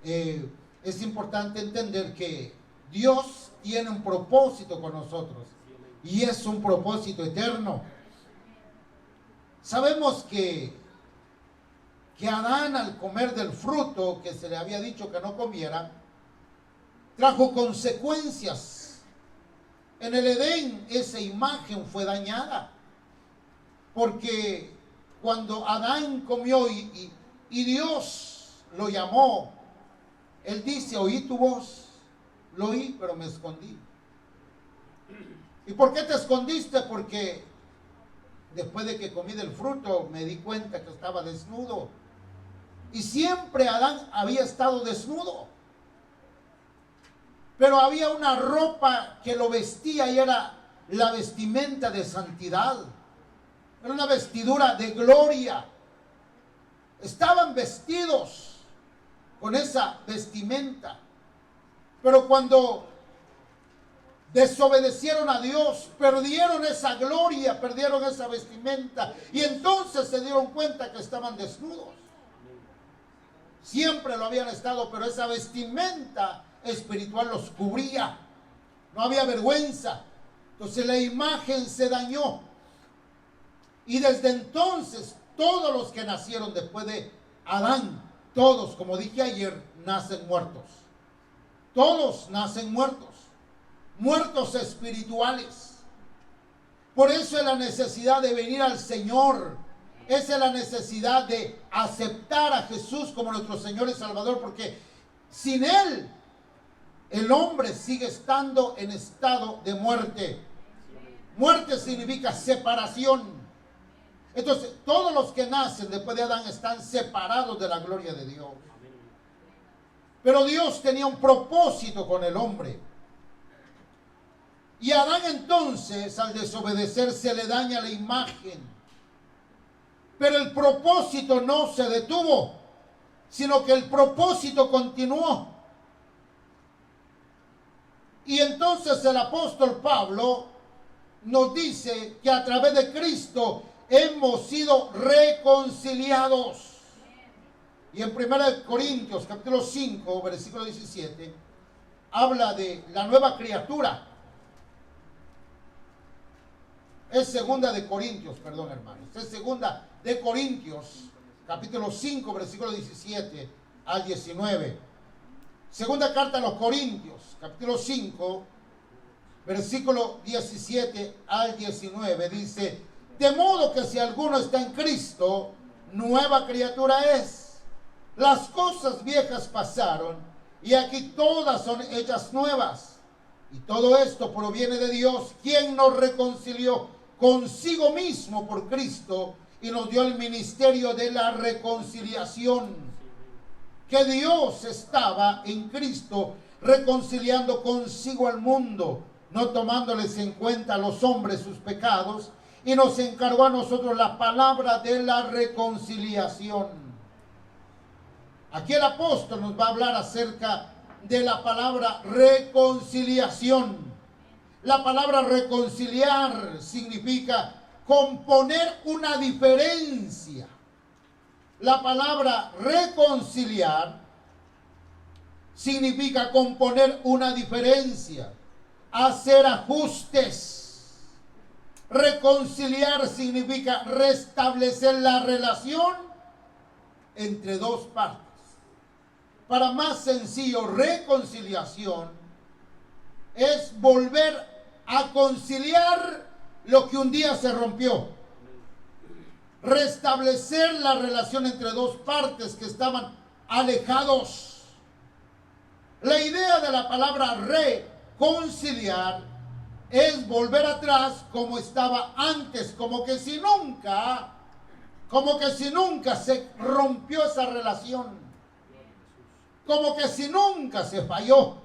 es importante entender que Dios tiene un propósito con nosotros y es un propósito eterno. Sabemos que Adán, al comer del fruto que se le había dicho que no comiera, trajo consecuencias. En el Edén esa imagen fue dañada, porque cuando Adán comió y Dios lo llamó, él dice: oí tu voz, lo oí, pero me escondí. ¿Y por qué te escondiste? Porque después de que comí del fruto me di cuenta que estaba desnudo. Y siempre Adán había estado desnudo, pero había una ropa que lo vestía y era la vestimenta de santidad. Era una vestidura de gloria. Estaban vestidos con esa vestimenta. Pero cuando desobedecieron a Dios, perdieron esa gloria, perdieron esa vestimenta. Y entonces se dieron cuenta que estaban desnudos. Siempre lo habían estado, pero esa vestimenta espiritual los cubría. No había vergüenza. Entonces la imagen se dañó. Y desde entonces todos los que nacieron después de Adán, todos, como dije ayer, nacen muertos. Todos nacen muertos. Muertos espirituales. Por eso es la necesidad de venir al Señor. Esa es la necesidad de aceptar a Jesús como nuestro Señor y Salvador, porque sin Él el hombre sigue estando en estado de muerte. Muerte significa separación. Entonces, todos los que nacen después de Adán están separados de la gloria de Dios. Pero Dios tenía un propósito con el hombre. Y a Adán entonces, al desobedecer, se le daña la imagen. Pero el propósito no se detuvo, sino que el propósito continuó. Y entonces el apóstol Pablo nos dice que a través de Cristo hemos sido reconciliados. Y en 1 Corintios capítulo 5, versículo 17, habla de la nueva criatura. Es segunda de Corintios, perdón hermanos, es segunda de Corintios, capítulo 5, versículo 17 al 19. Segunda carta a los Corintios, capítulo 5, versículo 17 al 19, dice: de modo que si alguno está en Cristo, nueva criatura es. Las cosas viejas pasaron, y aquí todas son hechas nuevas. Y todo esto proviene de Dios, quien nos reconcilió consigo mismo por Cristo y nos dio el ministerio de la reconciliación. Que Dios estaba en Cristo reconciliando consigo al mundo, no tomándoles en cuenta a los hombres sus pecados, y nos encargó a nosotros la palabra de la reconciliación. Aquí el apóstol nos va a hablar acerca de la palabra reconciliación. La palabra reconciliar significa componer una diferencia. La palabra reconciliar significa componer una diferencia, hacer ajustes. Reconciliar significa restablecer la relación entre dos partes. Para más sencillo, reconciliación es volver a conciliar lo que un día se rompió. Restablecer la relación entre dos partes que estaban alejados. La idea de la palabra reconciliar es volver atrás como estaba antes, como que si nunca se rompió esa relación, como que si nunca se falló.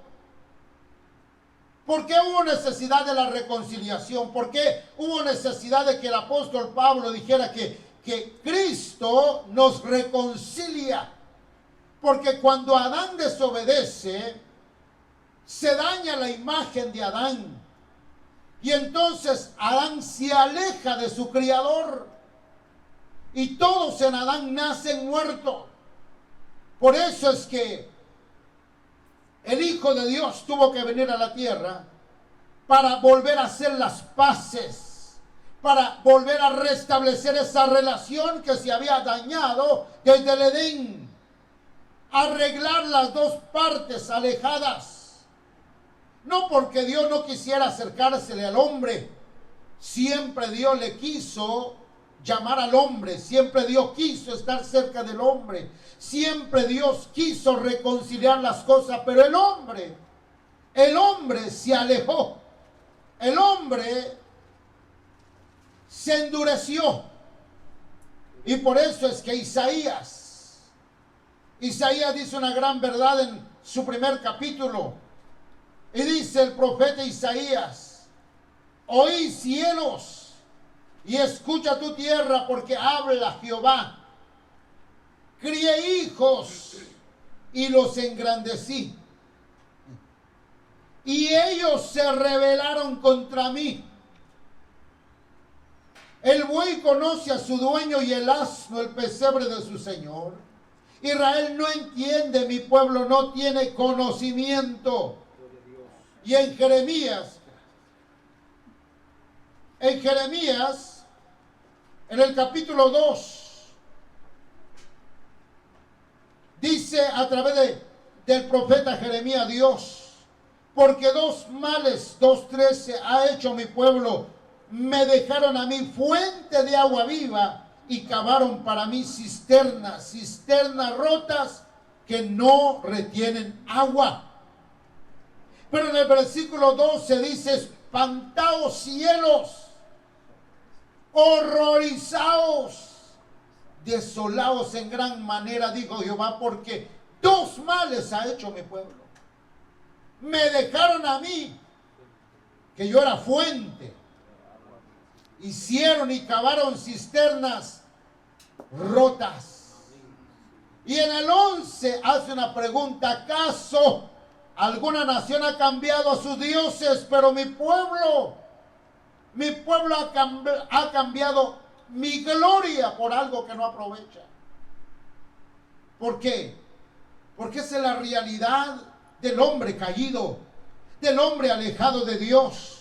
¿Por qué hubo necesidad de la reconciliación? ¿Por qué hubo necesidad de que el apóstol Pablo dijera que Cristo nos reconcilia? Porque cuando Adán desobedece, se daña la imagen de Adán. Y entonces Adán se aleja de su Criador. Y todos en Adán nacen muertos. Por eso es que el Hijo de Dios tuvo que venir a la tierra para volver a hacer las paces, para volver a restablecer esa relación que se había dañado desde el Edén, arreglar las dos partes alejadas. No porque Dios no quisiera acercársele al hombre, siempre Dios le quiso llamar al hombre, siempre Dios quiso estar cerca del hombre, siempre Dios quiso reconciliar las cosas, pero el hombre se alejó, el hombre se endureció. Y por eso es que Isaías dice una gran verdad en su primer capítulo, y dice el profeta Isaías: oí cielos y escucha tu tierra, porque habla Jehová. Crié hijos y los engrandecí, y ellos se rebelaron contra mí. El buey conoce a su dueño y el asno el pesebre de su señor. Israel no entiende, mi pueblo no tiene conocimiento. Y en Jeremías, en el capítulo 2, dice a través del profeta Jeremías Dios: porque dos males, 2:13, ha hecho mi pueblo. Me dejaron a mí fuente de agua viva y cavaron para mí cisternas rotas que no retienen agua. Pero en el versículo 12 dice: espantaos cielos, horrorizaos, desolaos en gran manera, dijo Jehová, porque dos males ha hecho mi pueblo. Me dejaron a mí, que yo era fuente. Hicieron y cavaron cisternas rotas. Y en el 11 hace una pregunta: ¿acaso alguna nación ha cambiado a sus dioses? Pero mi pueblo ha cambiado mi gloria por algo que no aprovecha. ¿Por qué? Porque esa es la realidad del hombre caído, del hombre alejado de Dios.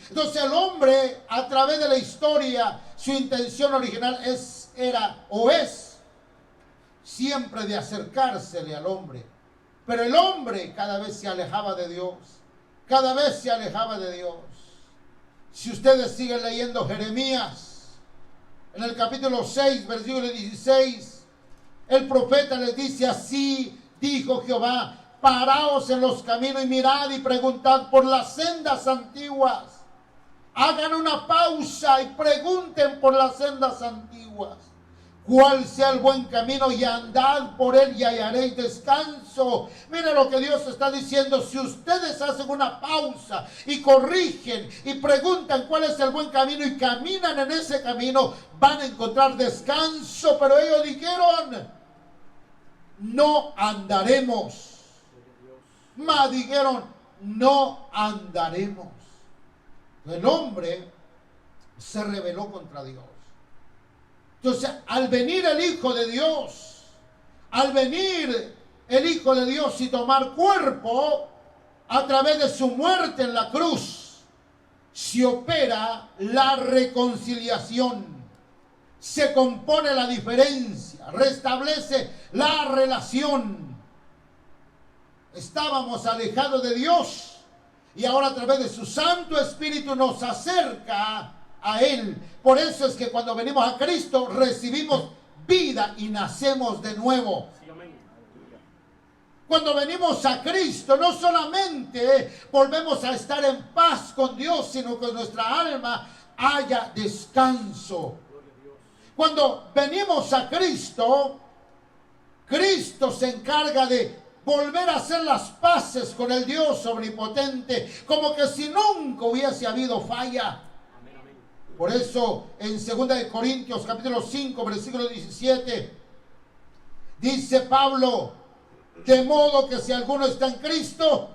Entonces el hombre, a través de la historia, su intención original era siempre de acercársele al hombre. Pero el hombre cada vez se alejaba de Dios, cada vez se alejaba de Dios. Si ustedes siguen leyendo Jeremías, en el capítulo 6, versículo 16, el profeta les dice: así dijo Jehová, paraos en los caminos y mirad y preguntad por las sendas antiguas. Hagan una pausa y pregunten por las sendas antiguas, cuál sea el buen camino, y andad por él y hallaréis descanso. Mira lo que Dios está diciendo: si ustedes hacen una pausa y corrigen y preguntan cuál es el buen camino y caminan en ese camino, van a encontrar descanso. Pero ellos dijeron: no andaremos. Dijeron: no andaremos. El hombre se rebeló contra Dios. Entonces, al venir el Hijo de Dios, y tomar cuerpo, a través de su muerte en la cruz, se opera la reconciliación, se compone la diferencia, restablece la relación. Estábamos alejados de Dios, y ahora a través de su Santo Espíritu nos acerca a Él. Por eso es que cuando venimos a Cristo recibimos vida y nacemos de nuevo. Cuando venimos a Cristo no solamente volvemos a estar en paz con Dios, sino que nuestra alma haya descanso. Cuando venimos a Cristo, Cristo se encarga de volver a hacer las paces con el Dios omnipotente, como que si nunca hubiese habido falla. Por eso en 2 Corintios capítulo 5 versículo 17 dice Pablo: de modo que si alguno está en Cristo,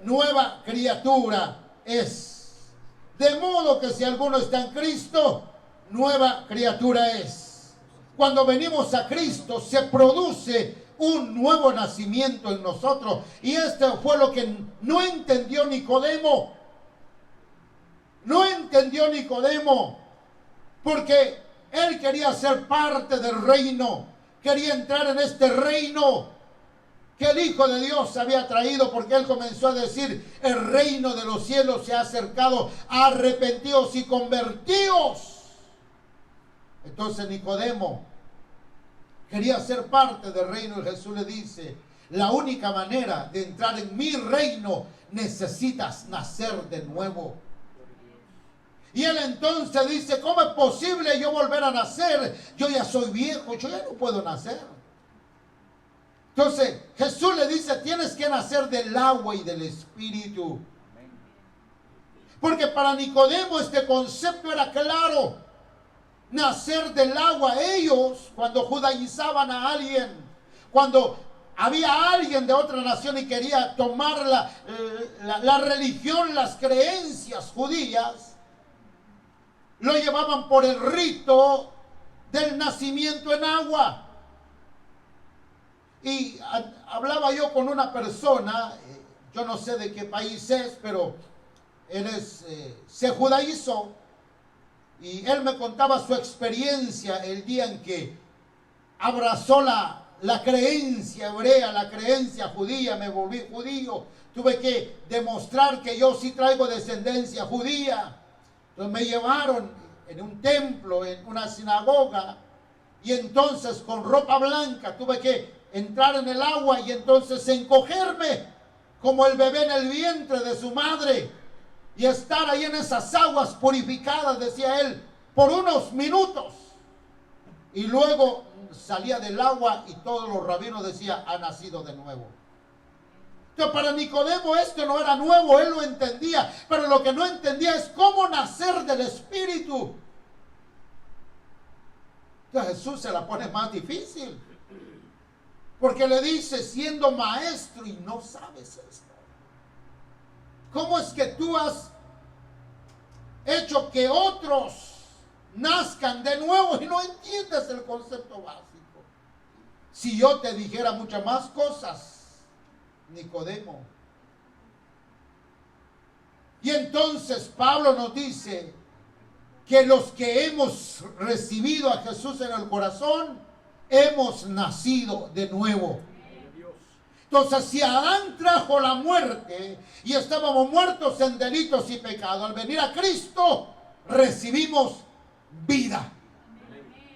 nueva criatura es. De modo que si alguno está en Cristo, nueva criatura es. Cuando venimos a Cristo se produce un nuevo nacimiento en nosotros. Y este fue lo que no entendió Nicodemo. No entendió Nicodemo, porque él quería ser parte del reino, quería entrar en este reino que el Hijo de Dios había traído, porque él comenzó a decir: el reino de los cielos se ha acercado, arrepentíos y convertíos. Entonces Nicodemo quería ser parte del reino, y Jesús le dice: la única manera de entrar en mi reino, necesitas nacer de nuevo. Y él entonces dice: ¿cómo es posible yo volver a nacer? Yo ya soy viejo, yo ya no puedo nacer. Entonces Jesús le dice: tienes que nacer del agua y del Espíritu. Porque para Nicodemo este concepto era claro. Nacer del agua. Ellos, cuando judaizaban a alguien, cuando había alguien de otra nación y quería tomar la religión, las creencias judías, lo llevaban por el rito del nacimiento en agua. Y hablaba yo con una persona, yo no sé de qué país es, pero él se judaizó, y él me contaba su experiencia el día en que abrazó la creencia hebrea, la creencia judía. Me volví judío, tuve que demostrar que yo sí traigo descendencia judía. Entonces me llevaron en un templo, en una sinagoga, y entonces con ropa blanca tuve que entrar en el agua y entonces encogerme como el bebé en el vientre de su madre y estar ahí en esas aguas purificadas, decía él, por unos minutos. Y luego salía del agua y todos los rabinos decían: ha nacido de nuevo. Entonces para Nicodemo esto no era nuevo, él lo entendía, pero lo que no entendía es cómo nacer del Espíritu. Entonces Jesús se la pone más difícil, porque le dice: siendo maestro y no sabes esto. ¿Cómo es que tú has hecho que otros nazcan de nuevo y no entiendes el concepto básico? Si yo te dijera muchas más cosas, Nicodemo. Y entonces Pablo nos dice que los que hemos recibido a Jesús en el corazón, hemos nacido de nuevo. Entonces, si Adán trajo la muerte y estábamos muertos en delitos y pecados, al venir a Cristo recibimos vida.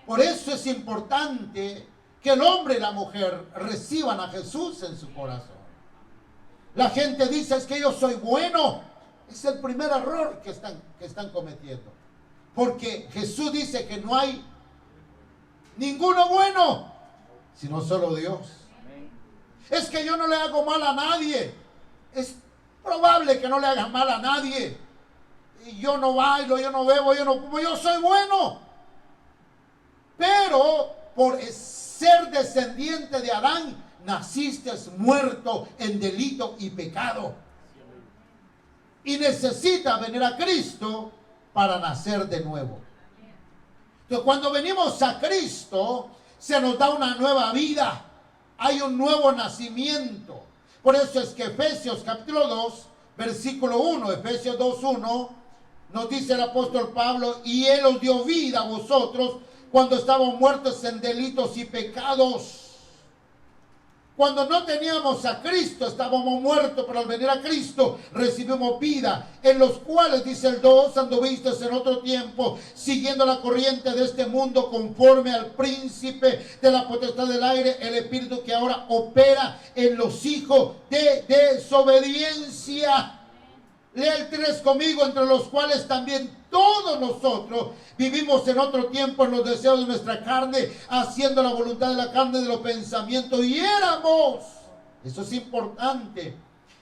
Por eso es importante que el hombre y la mujer reciban a Jesús en su corazón. La gente dice: es que yo soy bueno. Es el primer error que están cometiendo. Porque Jesús dice que no hay ninguno bueno, sino solo Dios. Es que yo no le hago mal a nadie. Es probable que no le hagas mal a nadie. Y yo no bailo, yo no bebo, yo no fumo, yo soy bueno. Pero por ser descendiente de Adán, naciste muerto en delito y pecado. Y necesitas venir a Cristo para nacer de nuevo. Entonces, cuando venimos a Cristo, se nos da una nueva vida. Hay un nuevo nacimiento. Por eso es que Efesios capítulo 2, versículo 1, Efesios 2:1, nos dice el apóstol Pablo: y Él os dio vida a vosotros cuando estábamos muertos en delitos y pecados. Cuando no teníamos a Cristo estábamos muertos, pero al venir a Cristo recibimos vida, en los cuales, dice el 2, anduvisteis en otro tiempo, siguiendo la corriente de este mundo, conforme al príncipe de la potestad del aire, el espíritu que ahora opera en los hijos de desobediencia. Lea el 3 conmigo: entre los cuales también todos nosotros vivimos en otro tiempo en los deseos de nuestra carne, haciendo la voluntad de la carne, de los pensamientos, y éramos, eso es importante,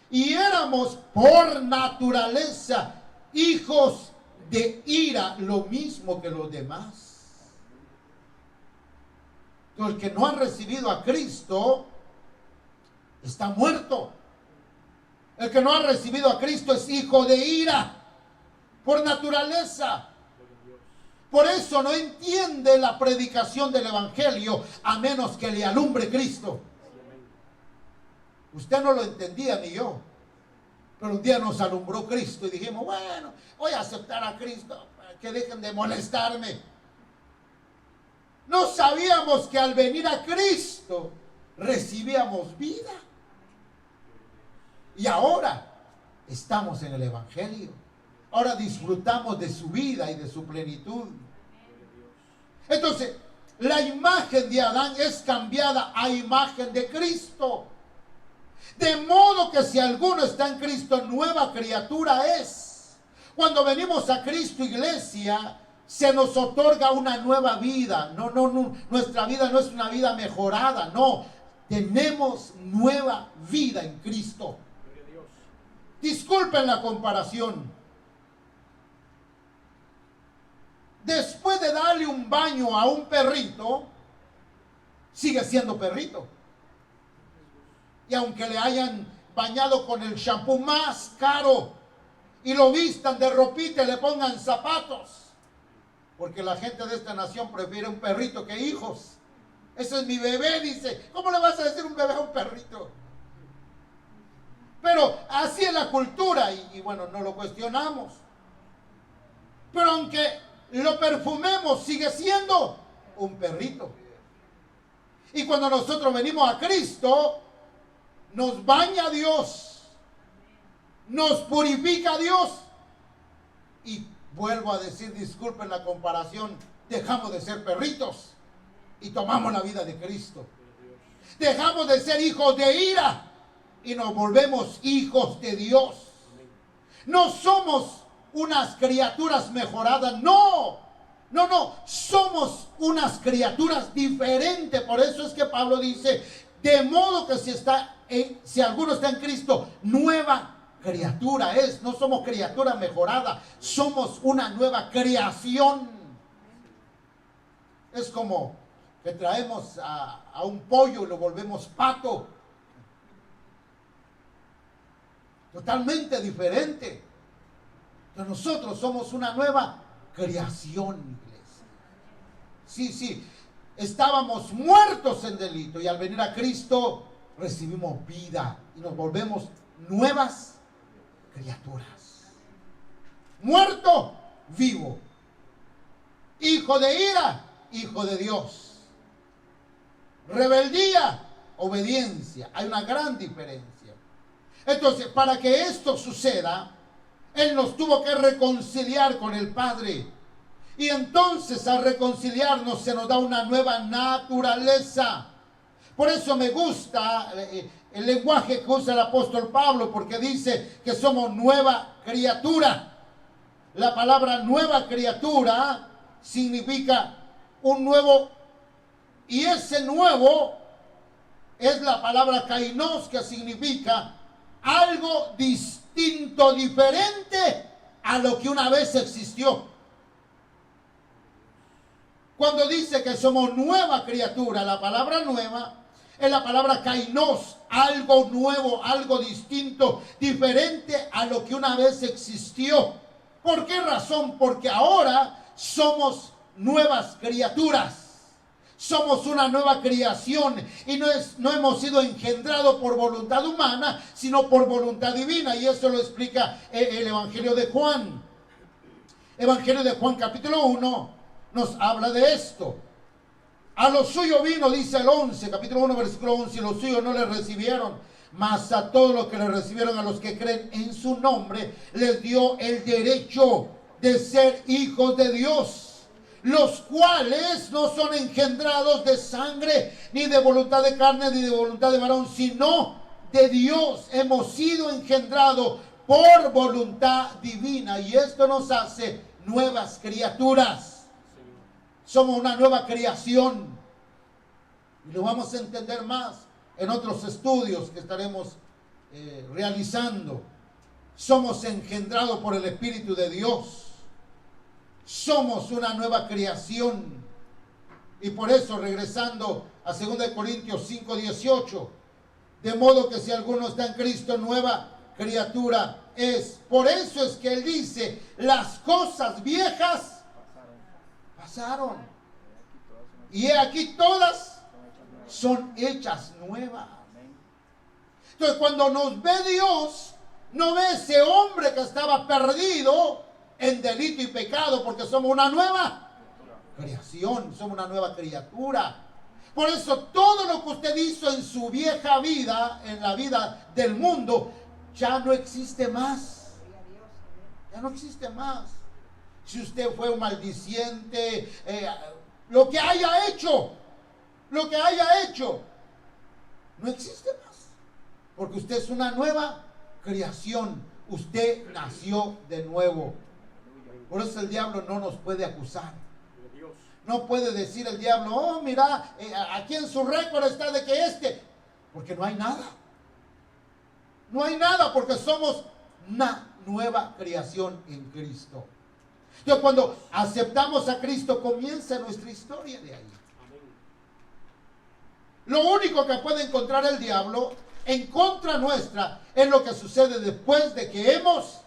y éramos por naturaleza hijos de ira, lo mismo que los demás. Entonces, el que no ha recibido a Cristo está muerto. El que no ha recibido a Cristo es hijo de ira por naturaleza. Por eso no entiende la predicación del evangelio a menos que le alumbre Cristo. Usted no lo entendía ni yo. Pero un día nos alumbró Cristo y dijimos, bueno, voy a aceptar a Cristo para que dejen de molestarme. No sabíamos que al venir a Cristo recibíamos vida. Y ahora estamos en el evangelio. Ahora disfrutamos de su vida y de su plenitud. Entonces, la imagen de Adán es cambiada a imagen de Cristo. De modo que si alguno está en Cristo, nueva criatura es. Cuando venimos a Cristo, iglesia, se nos otorga una nueva vida. No, nuestra vida no es una vida mejorada, no. Tenemos nueva vida en Cristo. Disculpen la comparación. Después de darle un baño a un perrito, sigue siendo perrito. Y aunque le hayan bañado con el shampoo más caro y lo vistan de ropita y le pongan zapatos, porque la gente de esta nación prefiere un perrito que hijos. Ese es mi bebé, dice. ¿Cómo le vas a decir un bebé a un perrito? Pero así es la cultura y bueno, no lo cuestionamos. Pero aunque lo perfumemos, sigue siendo un perrito. Y cuando nosotros venimos a Cristo, nos baña Dios, nos purifica Dios. Y vuelvo a decir, disculpen la comparación, dejamos de ser perritos y tomamos la vida de Cristo. Dejamos de ser hijos de ira y nos volvemos hijos de Dios. No somos unas criaturas mejoradas, no, somos unas criaturas diferentes. Por eso es que Pablo dice, de modo que si alguno está en Cristo, nueva criatura es. No somos criaturas mejoradas, somos una nueva creación. Es como que traemos a un pollo y lo volvemos pato. Totalmente diferente. Pero nosotros somos una nueva creación, iglesia. Sí, estábamos muertos en delito y al venir a Cristo recibimos vida y nos volvemos nuevas criaturas. Muerto, vivo. Hijo de ira, hijo de Dios. Rebeldía, obediencia. Hay una gran diferencia. Entonces, para que esto suceda, Él nos tuvo que reconciliar con el Padre. Y entonces al reconciliarnos se nos da una nueva naturaleza. Por eso me gusta el lenguaje que usa el apóstol Pablo, porque dice que somos nueva criatura. La palabra nueva criatura significa un nuevo, y ese nuevo es la palabra kainos, que significa algo distinto, diferente a lo que una vez existió. Cuando dice que somos nueva criatura, la palabra nueva es la palabra kainos, algo nuevo, algo distinto, diferente a lo que una vez existió. ¿Por qué razón? Porque ahora somos nuevas criaturas. Somos una nueva creación y no hemos sido engendrados por voluntad humana, sino por voluntad divina. Y eso lo explica el Evangelio de Juan. Evangelio de Juan capítulo 1 nos habla de esto. A los suyos vino, dice el 11, capítulo 1, versículo 11, y los suyos no le recibieron, mas a todos los que le recibieron, a los que creen en su nombre, les dio el derecho de ser hijos de Dios, los cuales no son engendrados de sangre, ni de voluntad de carne, ni de voluntad de varón, sino de Dios. Hemos sido engendrados por voluntad divina, y esto nos hace nuevas criaturas. Somos una nueva creación, y lo vamos a entender más en otros estudios que estaremos realizando. Somos engendrados por el Espíritu de Dios. Somos una nueva creación. Y por eso, regresando a 2 Corintios 5:18, de modo que si alguno está en Cristo, nueva criatura es. Por eso es que Él dice, las cosas viejas pasaron. Y aquí todas son hechas nuevas. Entonces cuando nos ve Dios, no ve ese hombre que estaba perdido en delito y pecado, porque somos una nueva creación, somos una nueva criatura. Por eso todo lo que usted hizo en su vieja vida, en la vida del mundo, ya no existe más. Ya no existe más. Si usted fue un maldiciente, lo que haya hecho, no existe más. Porque usted es una nueva creación. Usted nació de nuevo. Por eso el diablo no nos puede acusar. No puede decir el diablo, oh, mira, aquí en su récord está de que porque no hay nada. No hay nada, porque somos una nueva creación en Cristo. Entonces, cuando aceptamos a Cristo, comienza nuestra historia de ahí. Lo único que puede encontrar el diablo en contra nuestra es lo que sucede después de que hemos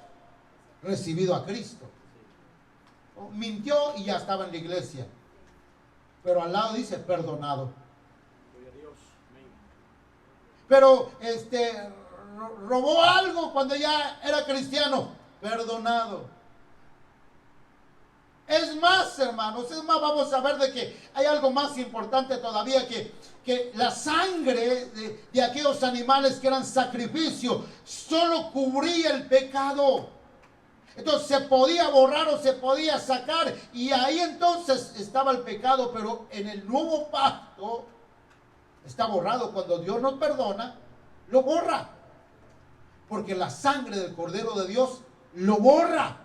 recibido a Cristo. Mintió y ya estaba en la iglesia. Pero al lado dice perdonado. Pero robó algo cuando ya era cristiano, perdonado. Es más, hermanos, vamos a ver de que hay algo más importante todavía, que la sangre de aquellos animales que eran sacrificio solo cubría el pecado. Entonces se podía borrar o se podía sacar, y ahí entonces estaba el pecado. Pero en el nuevo pacto está borrado. Cuando Dios nos perdona, lo borra, porque la sangre del Cordero de Dios lo borra.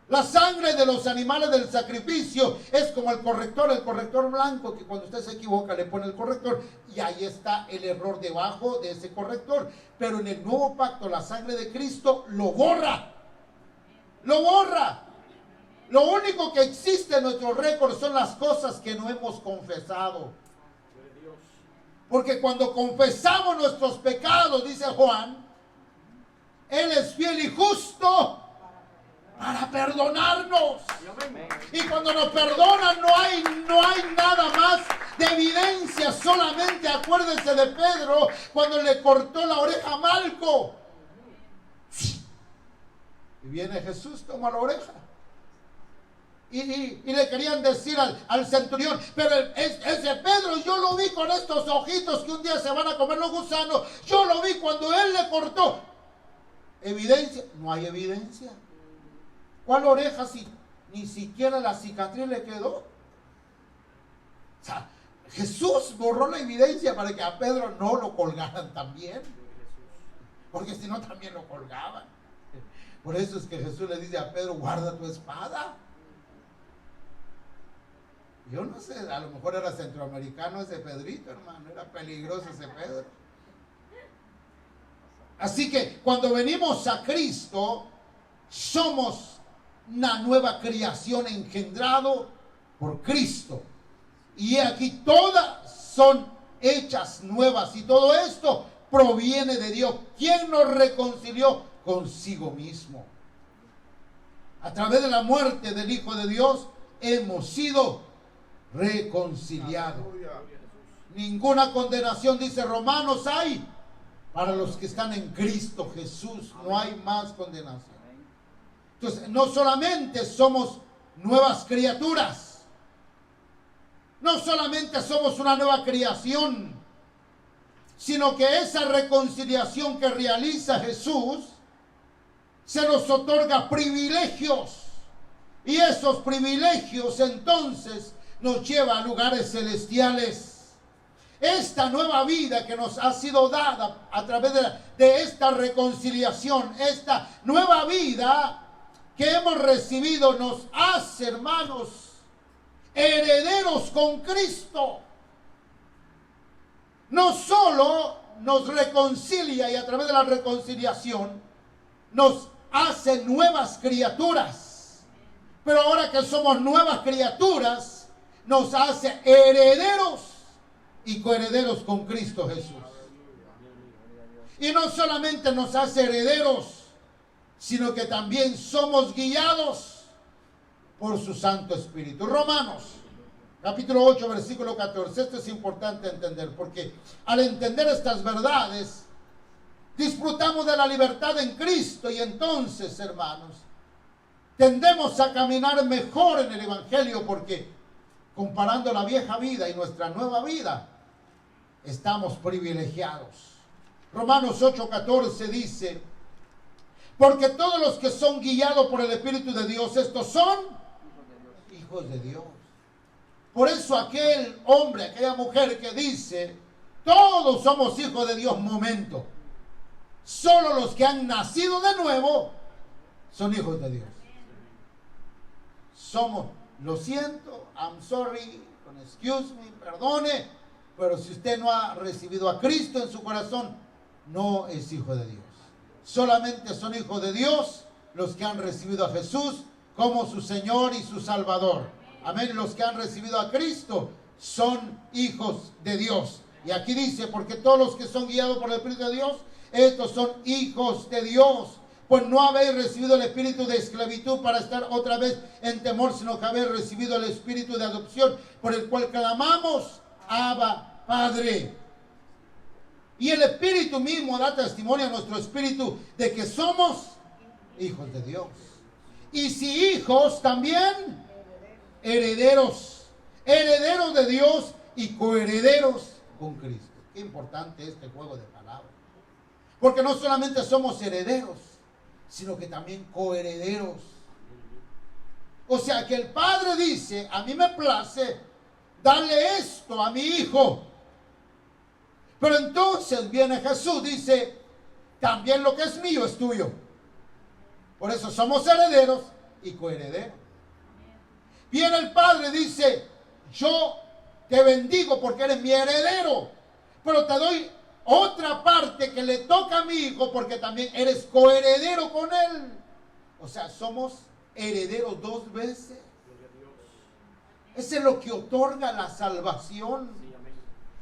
La sangre de los animales del sacrificio es como el corrector blanco, que cuando usted se equivoca le pone el corrector y ahí está el error debajo de ese corrector. Pero en el nuevo pacto la sangre de Cristo lo borra. Lo borra. Lo único que existe en nuestro récord son las cosas que no hemos confesado. Porque cuando confesamos nuestros pecados, dice Juan, Él es fiel y justo para perdonarnos. Y cuando nos perdonan no hay nada más de evidencia. Solamente acuérdense de Pedro cuando le cortó la oreja a Malco. Y viene Jesús, toma la oreja. Y le querían decir al centurión, pero ese Pedro, yo lo vi con estos ojitos que un día se van a comer los gusanos. Yo lo vi cuando él le cortó. ¿Evidencia? No hay evidencia. ¿Cuál oreja si ni siquiera la cicatriz le quedó? O sea, Jesús borró la evidencia para que a Pedro no lo colgaran también. Porque si no también lo colgaban. Por eso es que Jesús le dice a Pedro, guarda tu espada. Yo no sé, a lo mejor era centroamericano ese Pedrito, hermano. Era peligroso ese Pedro. Así que cuando venimos a Cristo, somos una nueva creación engendrado por Cristo. Y aquí todas son hechas nuevas. Y todo esto proviene de Dios. ¿Quién nos reconcilió? Consigo mismo. A través de la muerte del Hijo de Dios hemos sido reconciliados. Ninguna condenación, dice Romanos, hay para los que están en Cristo Jesús. No hay más condenación. Entonces, no solamente somos nuevas criaturas, no solamente somos una nueva creación, sino que esa reconciliación que realiza Jesús se nos otorga privilegios, y esos privilegios entonces nos lleva a lugares celestiales. Esta nueva vida que nos ha sido dada a través de esta reconciliación, esta nueva vida que hemos recibido, nos hace, hermanos, herederos con Cristo. No solo nos reconcilia, y a través de la reconciliación nos hace nuevas criaturas, pero ahora que somos nuevas criaturas, nos hace herederos y coherederos con Cristo Jesús. Y no solamente nos hace herederos, sino que también somos guiados por su Santo Espíritu. Romanos, capítulo 8, versículo 14. Esto es importante entender, porque al entender estas verdades, disfrutamos de la libertad en Cristo y entonces, hermanos, tendemos a caminar mejor en el Evangelio porque comparando la vieja vida y nuestra nueva vida, estamos privilegiados. Romanos 8:14 dice, porque todos los que son guiados por el Espíritu de Dios, estos son hijos de Dios. Por eso aquel hombre, aquella mujer que dice, todos somos hijos de Dios, momento. Solo los que han nacido de nuevo son hijos de Dios. Somos, lo siento, I'm sorry, excuse me, perdone, pero si usted no ha recibido a Cristo en su corazón, no es hijo de Dios. Solamente son hijos de Dios los que han recibido a Jesús como su Señor y su Salvador. Amén. Los que han recibido a Cristo son hijos de Dios. Y aquí dice, porque todos los que son guiados por el Espíritu de Dios, estos son hijos de Dios. Pues no habéis recibido el espíritu de esclavitud para estar otra vez en temor, sino que habéis recibido el espíritu de adopción, por el cual clamamos, Abba, Padre. Y el Espíritu mismo da testimonio a nuestro espíritu de que somos hijos de Dios. Y si hijos, también herederos. Herederos de Dios y coherederos con Cristo. Qué importante este juego de palabras. Porque no solamente somos herederos, sino que también coherederos. O sea que el Padre dice, a mí me place darle esto a mi hijo. Pero entonces viene Jesús, dice, también lo que es mío es tuyo. Por eso somos herederos y coherederos. Viene el Padre, dice, yo te bendigo porque eres mi heredero, pero te doy otra parte que le toca a mi hijo porque también eres coheredero con él. O sea, somos herederos dos veces. Eso es lo que otorga la salvación.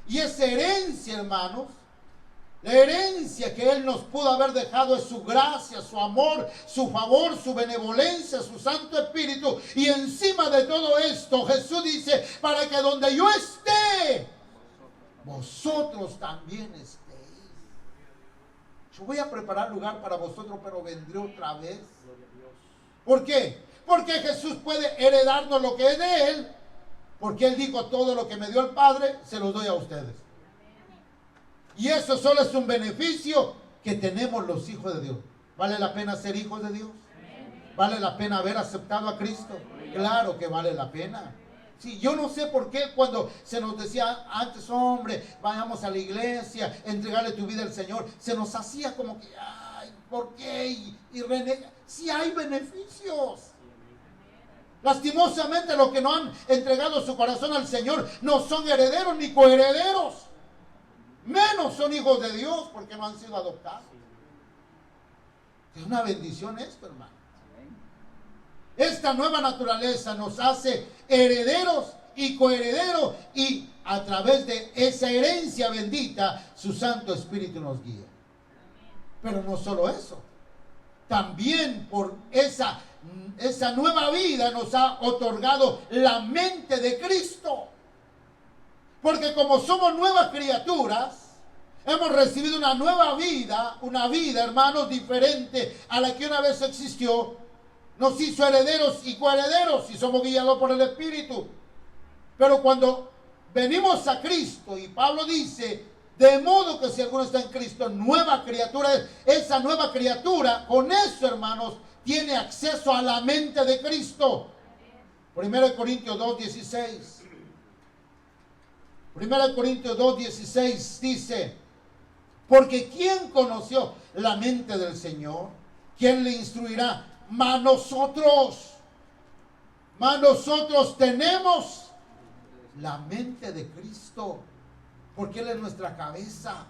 Y esa herencia, hermanos, la herencia que Él nos pudo haber dejado es su gracia, su amor, su favor, su benevolencia, su Santo Espíritu. Y encima de todo esto, Jesús dice, para que donde yo esté, vosotros también estéis. Yo voy a preparar lugar para vosotros, pero vendré otra vez. ¿Por qué? Porque Jesús puede heredarnos lo que es de Él. Porque Él dijo, todo lo que me dio el Padre, se lo doy a ustedes. Y eso solo es un beneficio que tenemos los hijos de Dios. ¿Vale la pena ser hijos de Dios? ¿Vale la pena haber aceptado a Cristo? Claro que vale la pena. Sí, yo no sé por qué cuando se nos decía antes, hombre, vayamos a la iglesia, entregarle tu vida al Señor, se nos hacía como que, ay, ¿por qué? Y renega. Sí hay beneficios. Lastimosamente los que no han entregado su corazón al Señor no son herederos ni coherederos. Menos son hijos de Dios porque no han sido adoptados. Es una bendición esto, hermano. Esta nueva naturaleza nos hace herederos y coherederos y a través de esa herencia bendita, su Santo Espíritu nos guía. Pero no solo eso. También por esa nueva vida nos ha otorgado la mente de Cristo. Porque como somos nuevas criaturas, hemos recibido una nueva vida, hermanos, diferente a la que una vez existió. Nos hizo herederos y coherederos y somos guiados por el Espíritu. Pero cuando venimos a Cristo, y Pablo dice, de modo que si alguno está en Cristo, nueva criatura es. Esa nueva criatura, con eso, hermanos, tiene acceso a la mente de Cristo. 1 Corintios 2:16. 1 Corintios 2:16 dice, porque ¿quién conoció la mente del Señor? ¿Quién le instruirá? Mas nosotros tenemos la mente de Cristo, porque Él es nuestra cabeza.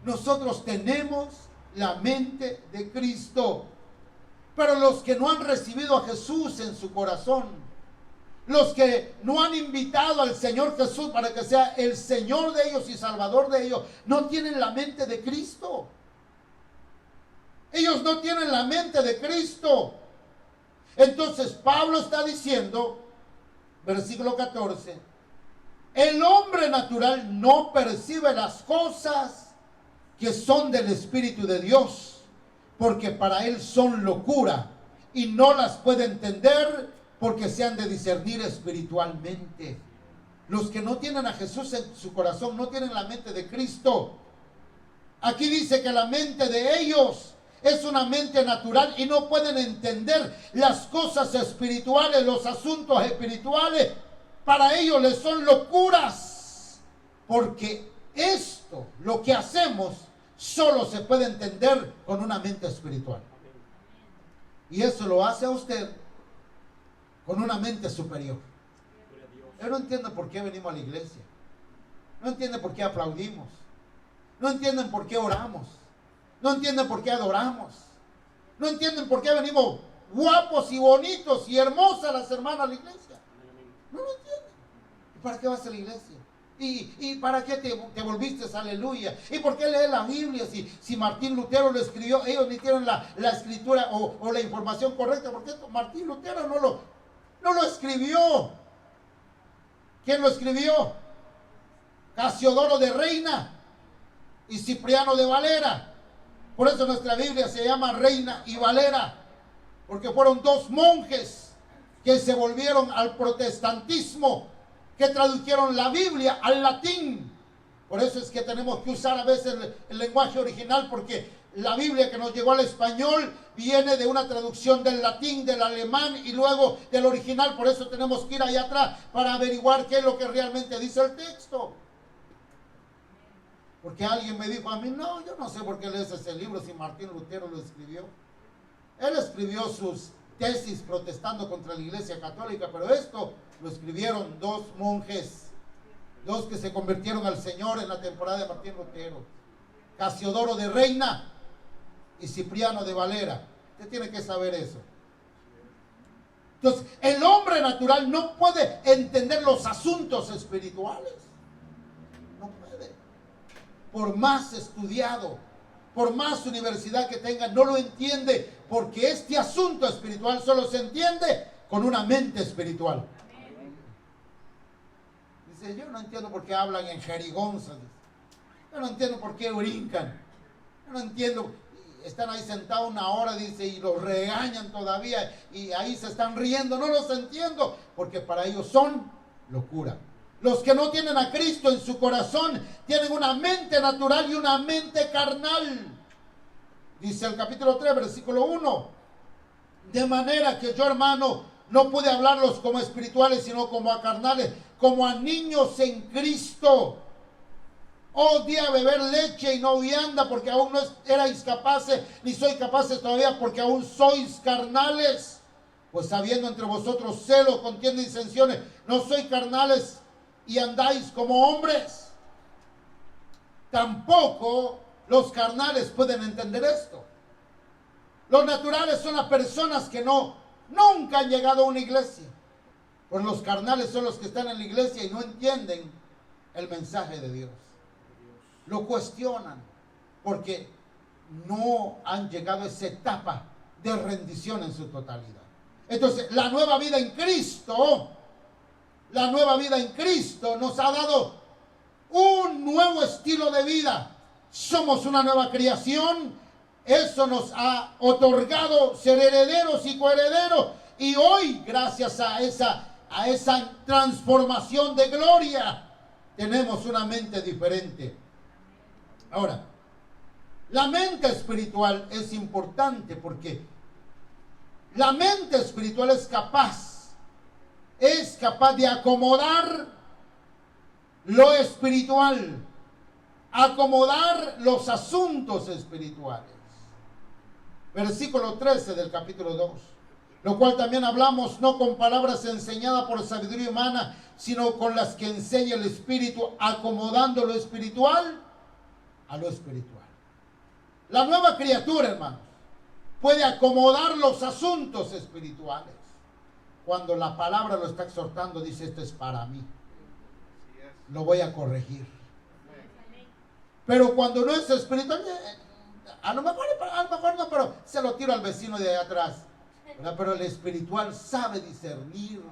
Nosotros tenemos la mente de Cristo. Pero los que no han recibido a Jesús en su corazón, los que no han invitado al Señor Jesús para que sea el Señor de ellos y Salvador de ellos, no tienen la mente de Cristo. Ellos no tienen la mente de Cristo. Entonces Pablo está diciendo, versículo 14, el hombre natural no percibe las cosas que son del Espíritu de Dios, porque para él son locura y no las puede entender porque se han de discernir espiritualmente. Los que no tienen a Jesús en su corazón no tienen la mente de Cristo. Aquí dice que la mente de ellos es una mente natural y no pueden entender las cosas espirituales, los asuntos espirituales. Para ellos les son locuras, porque esto, lo que hacemos, solo se puede entender con una mente espiritual. Y eso lo hace a usted con una mente superior. Yo no entiendo por qué venimos a la iglesia. No entienden por qué aplaudimos. No entienden por qué oramos. No entienden por qué adoramos. No entienden por qué venimos guapos y bonitos y hermosas las hermanas a la iglesia. No lo entienden. ¿Y para qué vas a la iglesia? ¿Y para qué te volviste? Aleluya. ¿Y por qué lees la Biblia? Si Martín Lutero lo escribió, ellos ni tienen la escritura o la información correcta. Porque Martín Lutero no lo escribió. ¿Quién lo escribió? Casiodoro de Reina y Cipriano de Valera. Por eso nuestra Biblia se llama Reina y Valera, porque fueron dos monjes que se volvieron al protestantismo, que tradujeron la Biblia al latín. Por eso es que tenemos que usar a veces el lenguaje original, porque la Biblia que nos llegó al español viene de una traducción del latín, del alemán y luego del original. Por eso tenemos que ir allá atrás para averiguar qué es lo que realmente dice el texto. Porque alguien me dijo a mí, no, yo no sé por qué lees ese libro si Martín Lutero lo escribió. Él escribió sus tesis protestando contra la Iglesia Católica, pero esto lo escribieron dos monjes, dos que se convirtieron al Señor en la temporada de Martín Lutero, Casiodoro de Reina y Cipriano de Valera. Usted tiene que saber eso. Entonces, el hombre natural no puede entender los asuntos espirituales. No puede. Por más estudiado, por más universidad que tenga, no lo entiende, porque este asunto espiritual solo se entiende con una mente espiritual. Dice, yo no entiendo por qué hablan en jerigonza. Yo no entiendo por qué brincan. Yo no entiendo. Están ahí sentados una hora, dice, y los regañan todavía, y ahí se están riendo. No los entiendo, porque para ellos son locura. Los que no tienen a Cristo en su corazón tienen una mente natural y una mente carnal. Dice el capítulo 3, versículo 1. De manera que yo, hermano, no pude hablarlos como espirituales, sino como a carnales, como a niños en Cristo. Di a beber leche y no vianda, porque aún no erais capaces, ni sois capaces todavía, porque aún sois carnales. Pues habiendo entre vosotros celos, contiendas y disensiones, no sois carnales y andáis como hombres. Tampoco los carnales pueden entender esto. Los naturales son las personas que nunca han llegado a una iglesia. Pues los carnales son los que están en la iglesia y no entienden el mensaje de Dios. Lo cuestionan porque no han llegado a esa etapa de rendición en su totalidad. Entonces, la nueva vida en Cristo nos ha dado un nuevo estilo de vida. Somos una nueva creación. Eso nos ha otorgado ser herederos y coherederos. Y hoy, gracias a esa transformación de gloria, tenemos una mente diferente. Ahora, la mente espiritual es importante porque la mente espiritual es capaz de acomodar lo espiritual, acomodar los asuntos espirituales. Versículo 13 del capítulo 2. Lo cual también hablamos no con palabras enseñadas por sabiduría humana, sino con las que enseña el Espíritu, acomodando lo espiritual a lo espiritual. La nueva criatura, hermanos, puede acomodar los asuntos espirituales. Cuando la palabra lo está exhortando, dice, esto es para mí. Lo voy a corregir. Pero cuando no es espiritual, a lo mejor no, pero se lo tiro al vecino de allá atrás. ¿verdad? Pero el espiritual sabe discernir.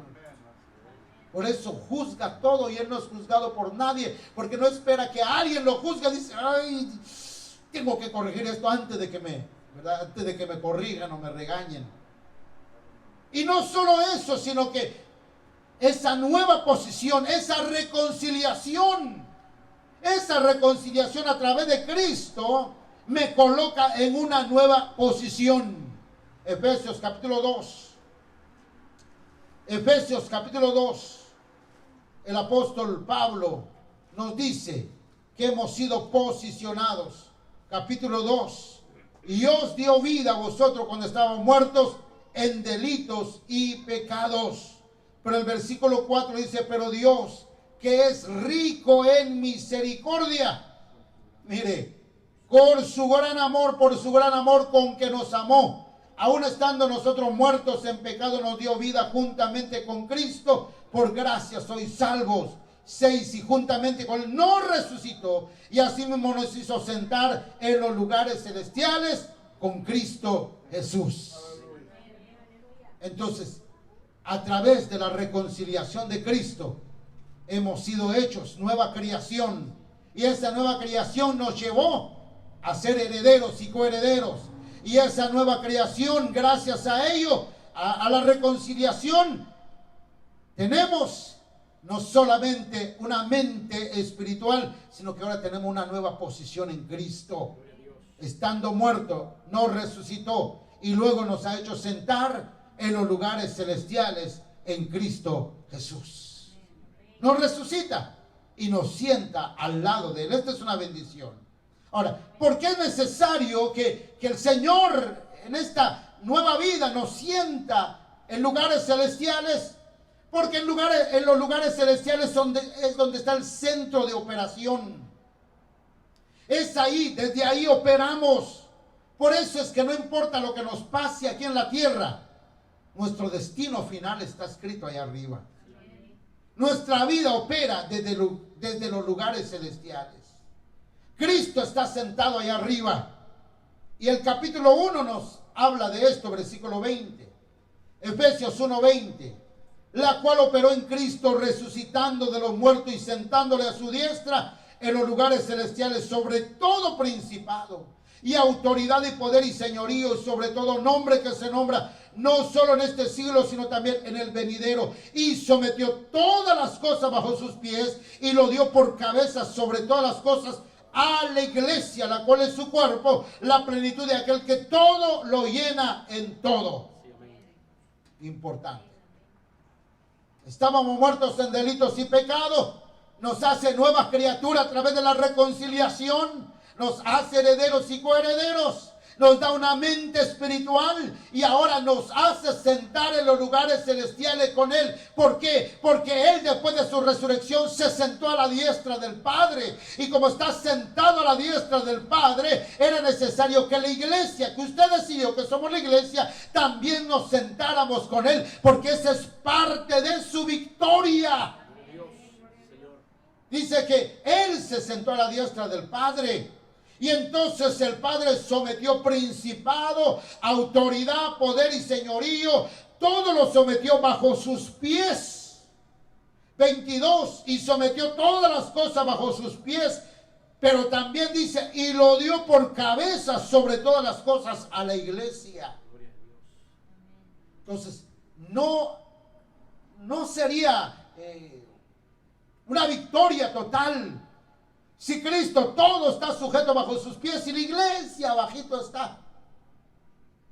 Por eso juzga todo y él no es juzgado por nadie, porque no espera que alguien lo juzgue. Dice, ay, tengo que corregir esto antes de que ¿verdad? Antes de que me corrijan o me regañen. Y no solo eso, sino que esa nueva posición, esa reconciliación a través de Cristo me coloca en una nueva posición. Efesios capítulo 2. Efesios capítulo 2. El apóstol Pablo nos dice que hemos sido posicionados. Capítulo 2. Y Dios dio vida a vosotros cuando estábamos muertos en delitos y pecados. Pero el versículo 4 dice, pero Dios, que es rico en misericordia, mire, por su gran amor con que nos amó, aun estando nosotros muertos en pecado, nos dio vida juntamente con Cristo. Por gracia sois salvos. 6. Y juntamente con él nos resucitó y así mismo nos hizo sentar en los lugares celestiales con Cristo Jesús. Entonces, a través de la reconciliación de Cristo, hemos sido hechos nueva creación. Y esa nueva creación nos llevó a ser herederos y coherederos. Y esa nueva creación, gracias a ello, a la reconciliación, tenemos no solamente una mente espiritual, sino que ahora tenemos una nueva posición en Cristo. Estando muerto, nos resucitó y luego nos ha hecho sentar en los lugares celestiales en Cristo Jesús. Nos resucita y nos sienta al lado de él. Esta es una bendición. Ahora, ¿por qué es necesario que el Señor en esta nueva vida nos sienta en lugares celestiales? Porque en los lugares celestiales es donde está el centro de operación. Es ahí, desde ahí operamos. Por eso es que no importa lo que nos pase aquí en la tierra, nuestro destino final está escrito allá arriba. Nuestra vida opera desde los lugares celestiales. Cristo está sentado allá arriba. Y el capítulo 1 nos habla de esto, versículo 20. Efesios 1:20. La cual operó en Cristo, resucitando de los muertos y sentándole a su diestra en los lugares celestiales sobre todo principado y autoridad y poder y señorío, y sobre todo nombre que se nombra no solo en este siglo, sino también en el venidero, y sometió todas las cosas bajo sus pies y lo dio por cabeza sobre todas las cosas a la iglesia, la cual es su cuerpo, la plenitud de aquel que todo lo llena en todo. Importante. Estábamos muertos en delitos y pecados. Nos hace nuevas criaturas a través de la reconciliación. Nos hace herederos y coherederos. Nos da una mente espiritual y ahora nos hace sentar en los lugares celestiales con Él. ¿Por qué? Porque Él, después de su resurrección, se sentó a la diestra del Padre. Y como está sentado a la diestra del Padre, era necesario que la iglesia, que usted y yo, que somos la iglesia, también nos sentáramos con Él, porque esa es parte de su victoria. Dice que Él se sentó a la diestra del Padre. Y entonces el Padre sometió principado, autoridad, poder y señorío. Todo lo sometió bajo sus pies. 22. Y sometió todas las cosas bajo sus pies. Pero también dice, y lo dio por cabeza sobre todas las cosas a la iglesia. Entonces, no sería una victoria total si Cristo todo está sujeto bajo sus pies y la iglesia abajito está.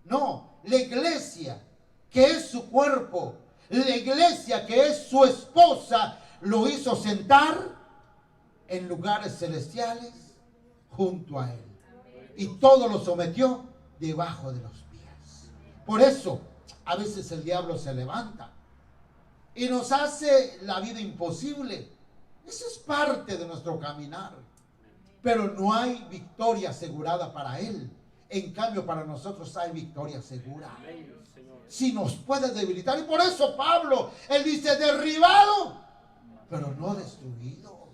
No, la iglesia que es su cuerpo, la iglesia que es su esposa, lo hizo sentar en lugares celestiales junto a Él. Y todo lo sometió debajo de los pies. Por eso, a veces el diablo se levanta y nos hace la vida imposible. Eso es parte de nuestro caminar. Pero no hay victoria asegurada para él. En cambio, para nosotros hay victoria segura. Si nos puede debilitar. Y por eso Pablo, él dice derribado, pero no destruido.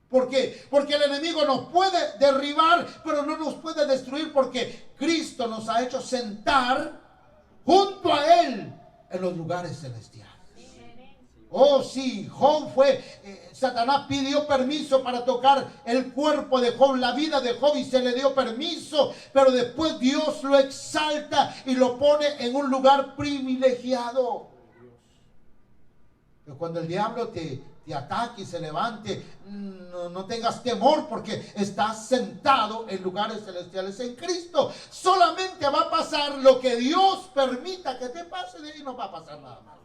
¿Por qué? Porque el enemigo nos puede derribar, pero no nos puede destruir, porque Cristo nos ha hecho sentar junto a Él en los lugares celestiales. Oh sí, Job Satanás pidió permiso para tocar el cuerpo de Job, la vida de Job, y se le dio permiso, pero después Dios lo exalta y lo pone en un lugar privilegiado. Pero cuando el diablo te ataque y se levante, no tengas temor, porque estás sentado en lugares celestiales en Cristo. Solamente va a pasar lo que Dios permita que te pase, de ahí no va a pasar nada más.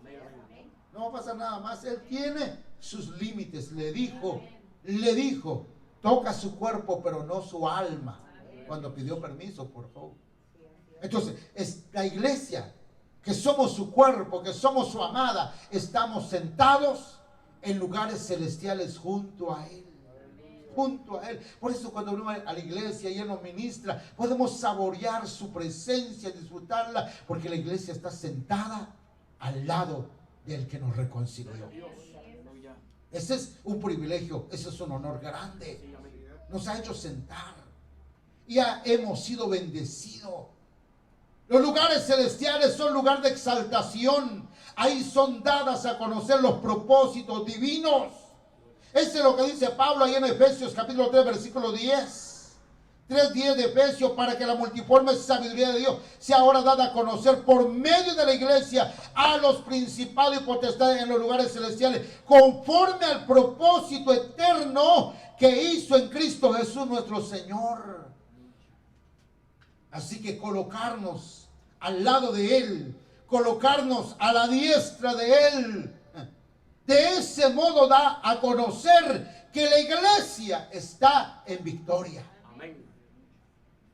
No va a pasar nada más. Él tiene sus límites. Le dijo, toca su cuerpo, pero no su alma, cuando pidió permiso por Job. Entonces, es la iglesia, que somos su cuerpo, que somos su amada, estamos sentados en lugares celestiales junto a Él. Junto a Él. Por eso cuando venimos a la iglesia y Él nos ministra, podemos saborear su presencia, disfrutarla, porque la iglesia está sentada al lado del que nos reconcilió. Ese es un privilegio, ese es un honor grande. Nos ha hecho sentar y ya hemos sido bendecidos. Los lugares celestiales son lugar de exaltación. Ahí son dadas a conocer los propósitos divinos. Eso es lo que dice Pablo ahí en Efesios capítulo 3 versículo 10. 3:10 de Efesios, para que la multiforme sabiduría de Dios sea ahora dada a conocer por medio de la iglesia a los principados y potestades en los lugares celestiales, conforme al propósito eterno que hizo en Cristo Jesús nuestro Señor. Así que colocarnos al lado de Él, colocarnos a la diestra de Él, de ese modo da a conocer que la iglesia está en victoria.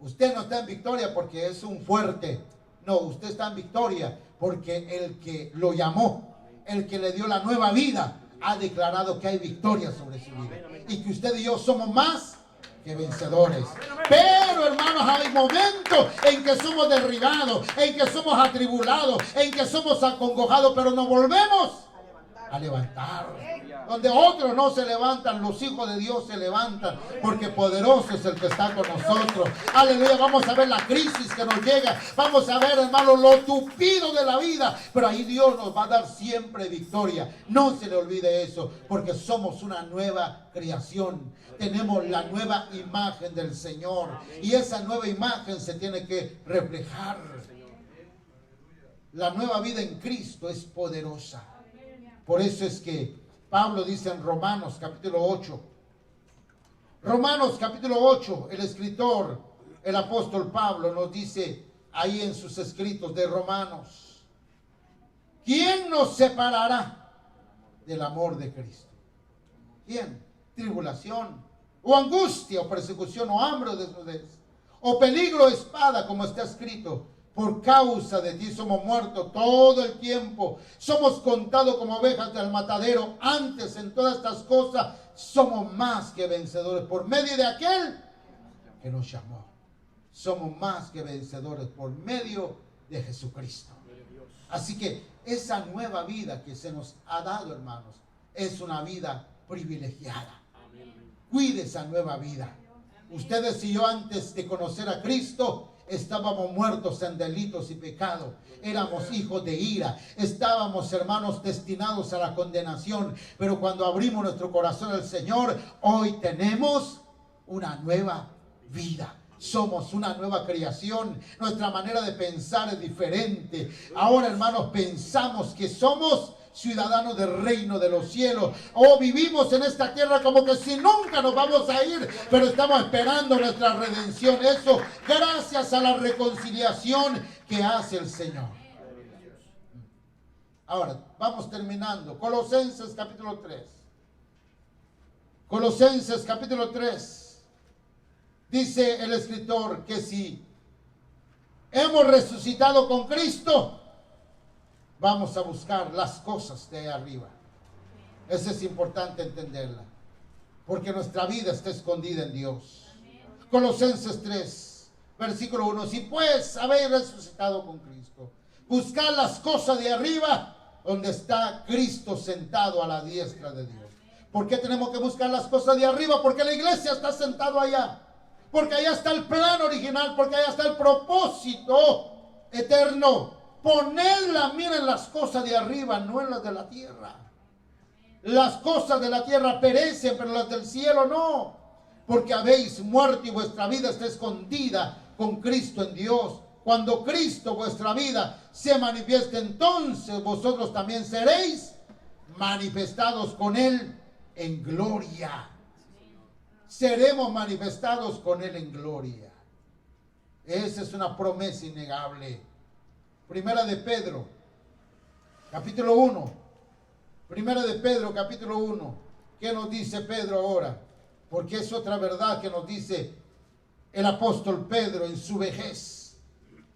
Usted no está en victoria porque es un fuerte. No, usted está en victoria porque el que lo llamó, el que le dio la nueva vida, ha declarado que hay victoria sobre su vida. Y que usted y yo somos más que vencedores. Pero hermanos, hay momentos en que somos derribados, en que somos atribulados, en que somos acongojados, pero nos volvemos a levantar. Donde otros no se levantan, los hijos de Dios se levantan, porque poderoso es el que está con nosotros. Aleluya. Vamos a ver la crisis que nos llega, vamos a ver, hermano, lo tupido de la vida, pero ahí Dios nos va a dar siempre victoria. No se le olvide eso, porque somos una nueva creación. Tenemos la nueva imagen del Señor, y esa nueva imagen se tiene que reflejar. La nueva vida en Cristo es poderosa. Por eso es que Pablo dice en Romanos capítulo 8. Romanos capítulo 8, el escritor, el apóstol Pablo nos dice ahí en sus escritos de Romanos: ¿quién nos separará del amor de Cristo? ¿Quién? Tribulación, o angustia, o persecución, o hambre, o desnudez, o peligro, o espada, como está escrito: por causa de ti somos muertos todo el tiempo, somos contados como ovejas del matadero. Antes, en todas estas cosas, somos más que vencedores por medio de aquel que nos llamó. Somos más que vencedores por medio de Jesucristo. Así que esa nueva vida que se nos ha dado, hermanos, es una vida privilegiada. Cuide esa nueva vida. Ustedes y yo, antes de conocer a Cristo, estábamos muertos en delitos y pecados. Éramos hijos de ira. Estábamos, hermanos, destinados a la condenación. Pero cuando abrimos nuestro corazón al Señor, hoy tenemos una nueva vida. Somos una nueva creación. Nuestra manera de pensar es diferente. Ahora, hermanos, pensamos que somos ciudadanos del reino de los cielos. O vivimos en esta tierra como que si nunca nos vamos a ir, pero estamos esperando nuestra redención. Eso gracias a la reconciliación que hace el Señor. Ahora, vamos terminando. Colosenses capítulo 3. Colosenses capítulo 3. Dice el escritor que si hemos resucitado con Cristo, vamos a buscar las cosas de ahí arriba. Eso es importante entenderla, porque nuestra vida está escondida en Dios. Colosenses 3, versículo 1. Si pues habéis resucitado con Cristo, buscad las cosas de arriba, donde está Cristo sentado a la diestra de Dios. ¿Por qué tenemos que buscar las cosas de arriba? Porque la iglesia está sentado allá. Porque allá está el plan original, porque allá está el propósito eterno. poned la mira en las cosas de arriba, no en las de la tierra. Las cosas de la tierra perecen, pero las del cielo no. Porque habéis muerto y vuestra vida está escondida con Cristo en Dios. Cuando Cristo, vuestra vida, se manifieste, entonces vosotros también seréis manifestados con Él en gloria. Seremos manifestados con Él en gloria. Esa es una promesa innegable. Primera de Pedro, capítulo 1. Primera de Pedro, capítulo 1. ¿Qué nos dice Pedro ahora? Porque es otra verdad que nos dice el apóstol Pedro en su vejez.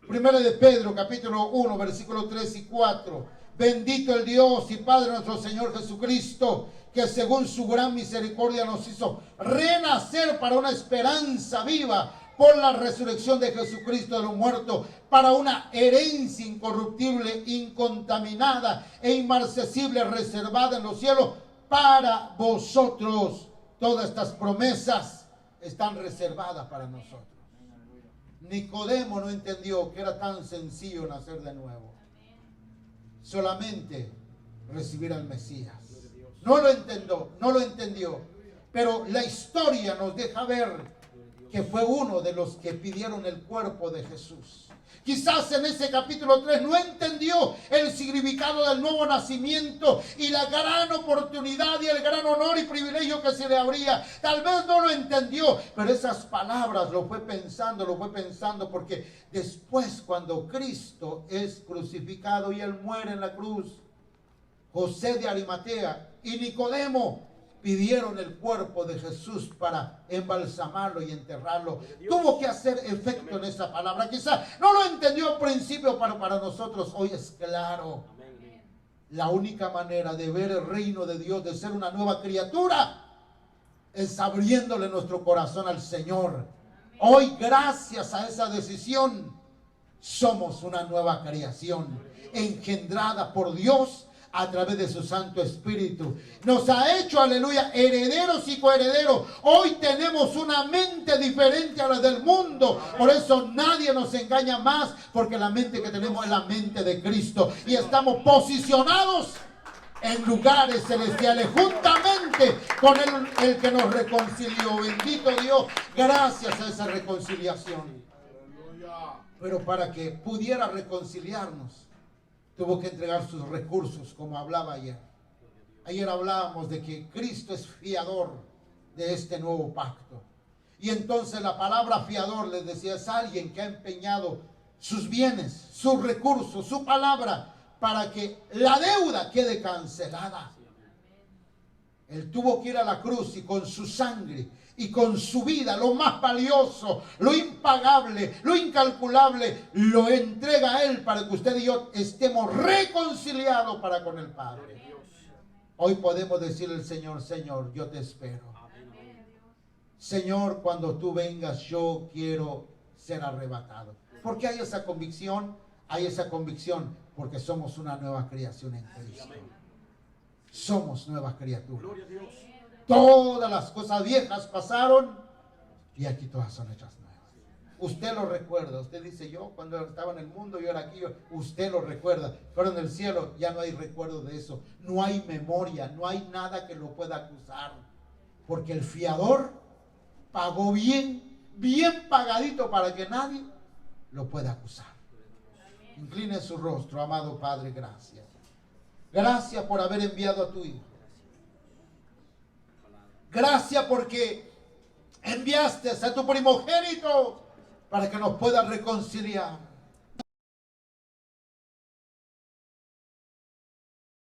Primera de Pedro, capítulo 1, versículos 3 y 4. Bendito el Dios y Padre nuestro Señor Jesucristo, que según su gran misericordia nos hizo renacer para una esperanza viva por la resurrección de Jesucristo de los muertos, para una herencia incorruptible, incontaminada e inmarcesible, reservada en los cielos para vosotros. Todas estas promesas están reservadas para nosotros. Nicodemo no entendió que era tan sencillo nacer de nuevo. Solamente recibir al Mesías. No lo entendió. Pero la historia nos deja ver que fue uno de los que pidieron el cuerpo de Jesús. Quizás en ese capítulo 3 no entendió el significado del nuevo nacimiento y la gran oportunidad y el gran honor y privilegio que se le abría. Tal vez no lo entendió, pero esas palabras lo fue pensando, porque después, cuando Cristo es crucificado y Él muere en la cruz, José de Arimatea y Nicodemo pidieron el cuerpo de Jesús para embalsamarlo y enterrarlo. Tuvo que hacer efecto en esa palabra. Quizás no lo entendió al principio, pero para nosotros hoy es claro. La única manera de ver el reino de Dios, de ser una nueva criatura, es abriéndole nuestro corazón al Señor. Hoy, gracias a esa decisión, somos una nueva creación, engendrada por Dios a través de su Santo Espíritu. Nos ha hecho, aleluya, herederos y coherederos. Hoy tenemos una mente diferente a la del mundo. Por eso nadie nos engaña más, porque la mente que tenemos es la mente de Cristo. Y estamos posicionados en lugares celestiales juntamente con el que nos reconcilió. Bendito Dios, gracias a esa reconciliación. Pero para que pudiera reconciliarnos, tuvo que entregar sus recursos, como hablaba ayer. Ayer hablábamos de que Cristo es fiador de este nuevo pacto. Y entonces la palabra fiador, les decía, es alguien que ha empeñado sus bienes, sus recursos, su palabra, para que la deuda quede cancelada. Él tuvo que ir a la cruz y con su sangre y con su vida, lo más valioso, lo impagable, lo incalculable, lo entrega a Él para que usted y yo estemos reconciliados para con el Padre. Hoy podemos decirle al Señor: Señor, yo te espero. Señor, cuando tú vengas, yo quiero ser arrebatado. ¿Por qué hay esa convicción? Hay esa convicción porque somos una nueva creación en Cristo. Somos nuevas criaturas. Todas las cosas viejas pasaron y aquí todas son hechas nuevas. Usted lo recuerda. Usted dice: yo cuando estaba en el mundo, yo era aquí. Usted lo recuerda. Pero en el cielo ya no hay recuerdo de eso. No hay memoria. No hay nada que lo pueda acusar. Porque el fiador pagó bien, bien pagadito, para que nadie lo pueda acusar. Incline su rostro, amado Padre, gracias. Gracias por haber enviado a tu Hijo. Gracias porque enviaste a tu primogénito para que nos pueda reconciliar.